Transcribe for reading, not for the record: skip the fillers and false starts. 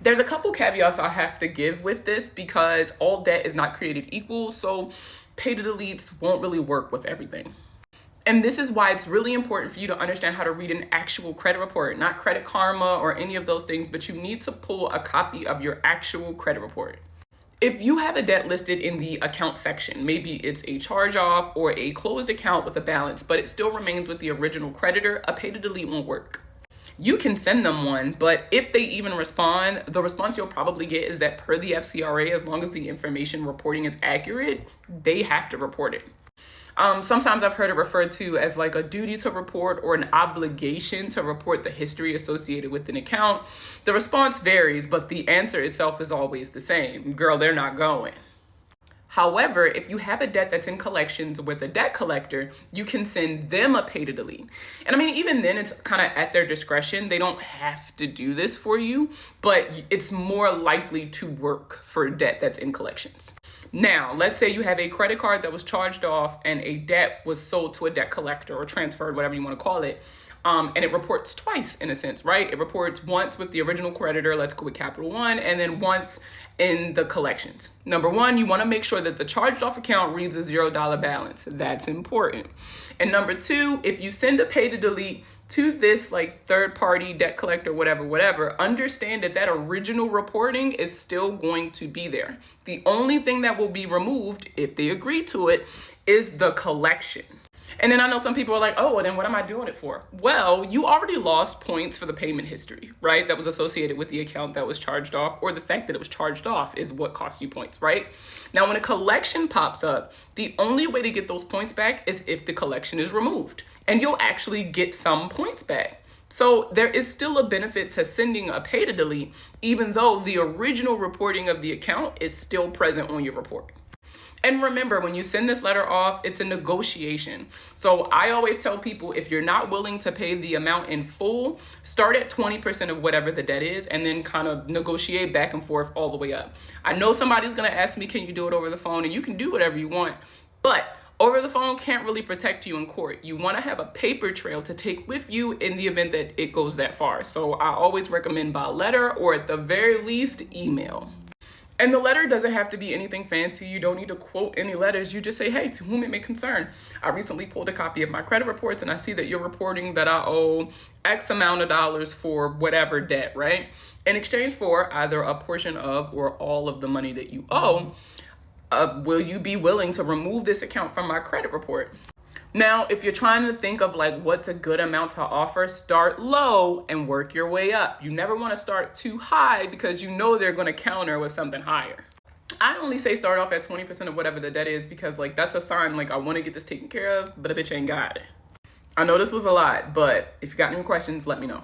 There's a couple caveats I have to give with this because all debt is not created equal, so pay to deletes won't really work with everything. And this is why it's really important for you to understand how to read an actual credit report, not Credit Karma or any of those things, but you need to pull a copy of your actual credit report. If you have a debt listed in the account section, maybe it's a charge off or a closed account with a balance, but it still remains with the original creditor, a pay to delete won't work. You can send them one, but if they even respond, the response you'll probably get is that per the FCRA, as long as the information reporting is accurate, they have to report it. Sometimes I've heard it referred to as like a duty to report or an obligation to report the history associated with an account. The response varies, but the answer itself is always the same. Girl, they're not going. However, if you have a debt that's in collections with a debt collector, you can send them a pay to delete. And I mean, even then it's kind of at their discretion. They don't have to do this for you, but it's more likely to work for debt that's in collections. Now, let's say you have a credit card that was charged off and a debt was sold to a debt collector or transferred, whatever you want to call it. And it reports twice in a sense, right? It reports once with the original creditor, let's go with Capital One, and then once in the collections. Number one, you want to make sure that the charged off account reads a $0 balance. That's important. And number two, if you send a pay to delete to this like third party debt collector, whatever, understand that that original reporting is still going to be there. The only thing that will be removed, if they agree to it, is the collection. And then I know some people are like, oh, well, then what am I doing it for? Well, you already lost points for the payment history, right? That was associated with the account that was charged off, or the fact that it was charged off is what cost you points, right? Now, when a collection pops up, the only way to get those points back is if the collection is removed, and you'll actually get some points back. So there is still a benefit to sending a pay to delete, even though the original reporting of the account is still present on your report. And remember, when you send this letter off, it's a negotiation. So I always tell people, if you're not willing to pay the amount in full, start at 20% of whatever the debt is, and then kind of negotiate back and forth all the way up. I know somebody's gonna ask me, can you do it over the phone? And you can do whatever you want, but over the phone can't really protect you in court. You wanna have a paper trail to take with you in the event that it goes that far. So I always recommend by letter, or at the very least, email. And the letter doesn't have to be anything fancy. You don't need to quote any letters. You just say, hey, to whom it may concern. I recently pulled a copy of my credit reports and I see that you're reporting that I owe X amount of dollars for whatever debt, right? In exchange for either a portion of or all of the money that you owe, will you be willing to remove this account from my credit report? Now, if you're trying to think of like what's a good amount to offer, start low and work your way up. You never want to start too high because you know they're going to counter with something higher. I only say start off at 20% of whatever the debt is because like that's a sign like I want to get this taken care of, but a bitch ain't got it. I know this was a lot, but if you got any questions, let me know.